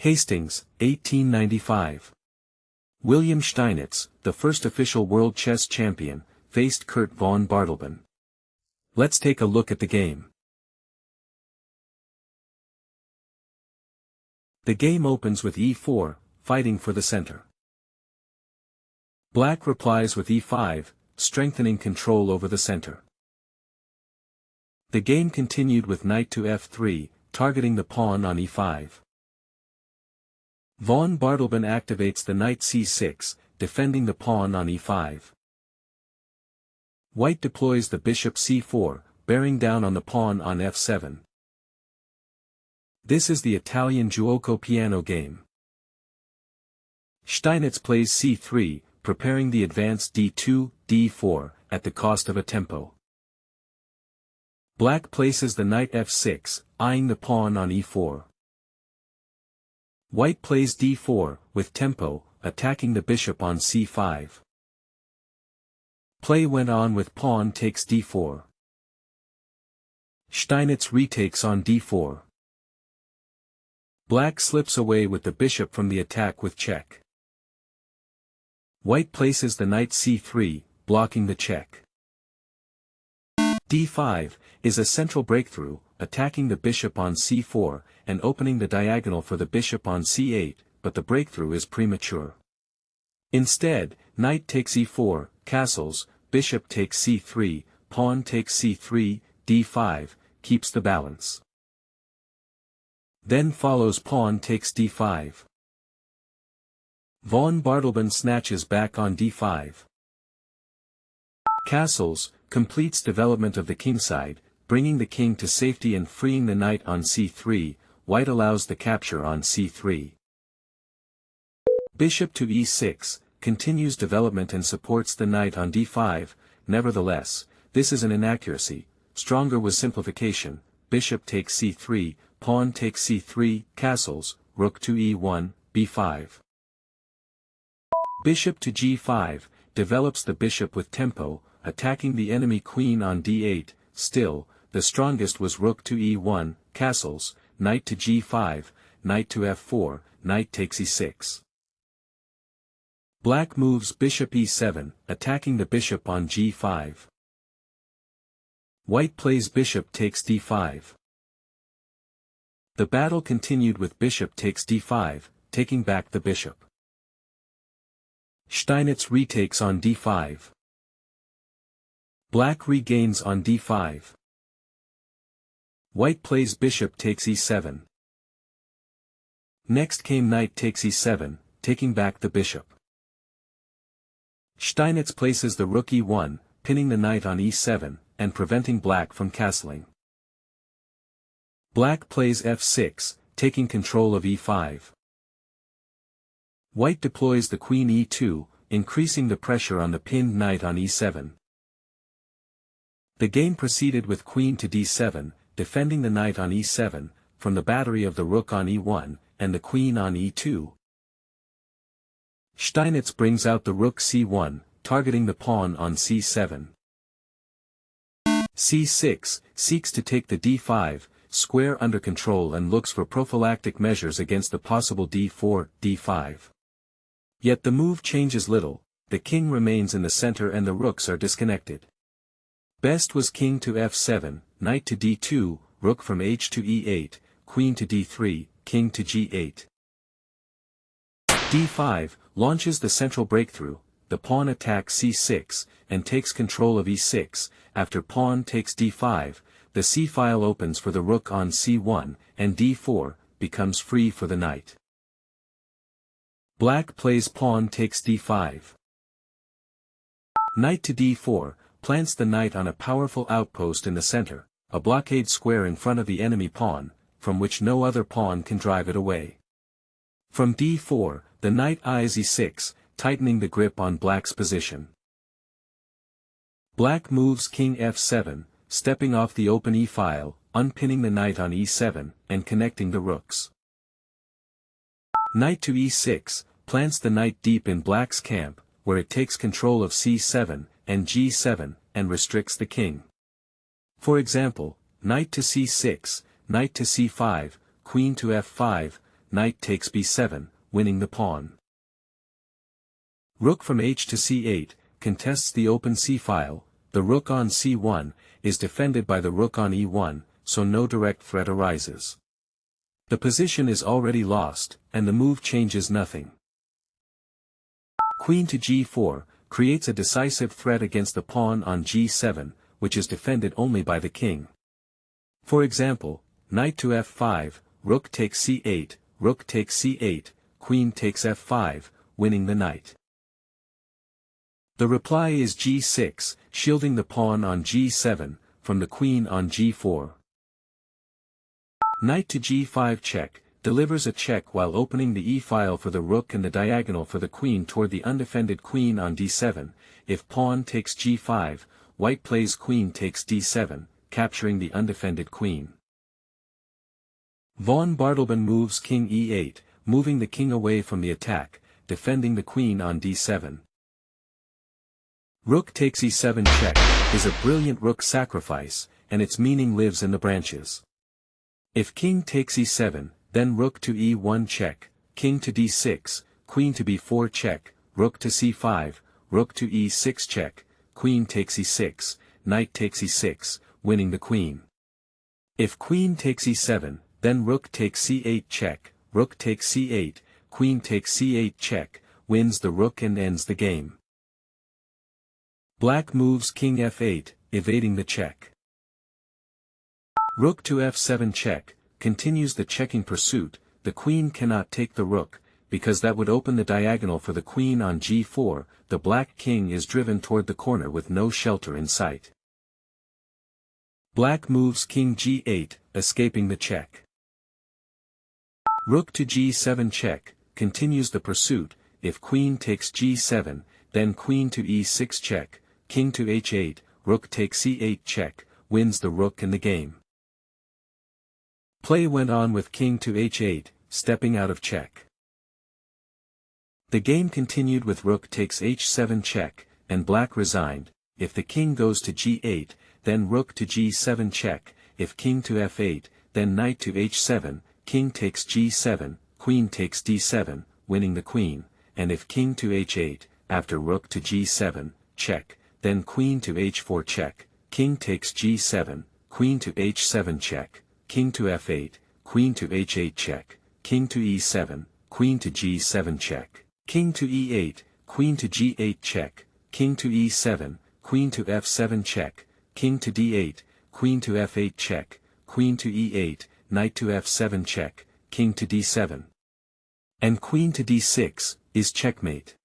Hastings, 1895. Wilhelm Steinitz, the first official world chess champion, faced Curt von Bardeleben. Let's take a look at the game. The game opens with e4, fighting for the center. Black replies with e5, strengthening control over the center. The game continued with knight to f3, targeting the pawn on e5. Von Bardeleben activates the knight c6, defending the pawn on e5. White deploys the bishop c4, bearing down on the pawn on f7. This is the Italian giuoco piano game. Steinitz plays c3, preparing the advance d2, d4, at the cost of a tempo. Black places the knight f6, eyeing the pawn on e4. White plays d4, with tempo, attacking the bishop on c5. Play went on with pawn takes d4. Steinitz retakes on d4. Black slips away with the bishop from the attack with check. White places the knight c3, blocking the check. d5 is a central breakthrough, attacking the bishop on c4, and opening the diagonal for the bishop on c8, but the breakthrough is premature. Instead, knight takes e4, castles, bishop takes c3, pawn takes c3, d5, keeps the balance. Then follows pawn takes d5. Von Bardeleben snatches back on d5. Castles, completes development of the kingside, bringing the king to safety and freeing the knight on c3, white allows the capture on c3. Bishop to e6, continues development and supports the knight on d5, nevertheless, this is an inaccuracy, stronger was simplification, bishop takes c3, pawn takes c3, castles, rook to e1, b5. Bishop to g5, develops the bishop with tempo, attacking the enemy queen on d8, still, the strongest was rook to e1, castles, knight to g5, knight to f4, knight takes e6. Black moves bishop e7, attacking the bishop on g5. White plays bishop takes d5. The battle continued with bishop takes d5, taking back the bishop. Steinitz retakes on d5. Black regains on d5. White plays bishop takes e7. Next came knight takes e7, taking back the bishop. Steinitz places the rook e1, pinning the knight on e7, and preventing black from castling. Black plays f6, taking control of e5. White deploys the queen e2, increasing the pressure on the pinned knight on e7. The game proceeded with queen to d7, defending the knight on e7, from the battery of the rook on e1, and the queen on e2. Steinitz brings out the rook c1, targeting the pawn on c7. c6, seeks to take the d5, square under control and looks for prophylactic measures against the possible d4, d5. Yet the move changes little, the king remains in the center and the rooks are disconnected. Best was king to f7, knight to d2, rook from h to e8, queen to d3, king to g8. d5, launches the central breakthrough, the pawn attacks c6, and takes control of e6, after pawn takes d5, the c-file opens for the rook on c1, and d4, becomes free for the knight. Black plays pawn takes d5. Knight to d4, plants the knight on a powerful outpost in the center, a blockade square in front of the enemy pawn, from which no other pawn can drive it away. From d4, the knight eyes e6, tightening the grip on black's position. Black moves king f7, stepping off the open e-file, unpinning the knight on e7, and connecting the rooks. Knight to e6, plants the knight deep in black's camp, where it takes control of c7, and g7, and restricts the king. For example, knight to c6, knight to c5, queen to f5, knight takes b7, winning the pawn. Rook from h to c8, contests the open c-file, the rook on c1, is defended by the rook on e1, so no direct threat arises. The position is already lost, and the move changes nothing. Queen to g4, creates a decisive threat against the pawn on g7, which is defended only by the king. For example, knight to f5, rook takes c8, rook takes c8, queen takes f5, winning the knight. The reply is g6, shielding the pawn on g7, from the queen on g4. Knight to g5 check, delivers a check while opening the e-file for the rook and the diagonal for the queen toward the undefended queen on d7. If pawn takes g5, white plays queen takes d7, capturing the undefended queen. Von Bardeleben moves king e8, moving the king away from the attack, defending the queen on d7. Rook takes e7 check, is a brilliant rook sacrifice, and its meaning lives in the branches. If king takes e7, then rook to e1 check, king to d6, queen to b4 check, rook to c5, rook to e6 check, queen takes e6, knight takes e6, winning the queen. If queen takes e7, then rook takes c8 check, rook takes c8, queen takes c8 check, wins the rook and ends the game. Black moves king f8, evading the check. Rook to f7 check, continues the checking pursuit. The queen cannot take the rook, because that would open the diagonal for the queen on g4, the black king is driven toward the corner with no shelter in sight. Black moves king g8, escaping the check. Rook to g7 check, continues the pursuit. If queen takes g7, then queen to e6 check, king to h8, rook takes c8 check, wins the rook and the game. Play went on with king to h8, stepping out of check. The game continued with rook takes h7 check, and black resigned. If the king goes to g8, then rook to g7 check, if king to f8, then knight to h7, king takes g7, queen takes d7, winning the queen, and if king to h8, after rook to g7, check, then queen to h4 check, king takes g7, queen to h7 check, king to f8, queen to h8 check, king to e7, queen to g7 check, king to e8, queen to g8 check, king to e7, queen to f7 check, king to d8, queen to f8 check, queen to e8, knight to f7 check, king to d7. And queen to d6, is checkmate.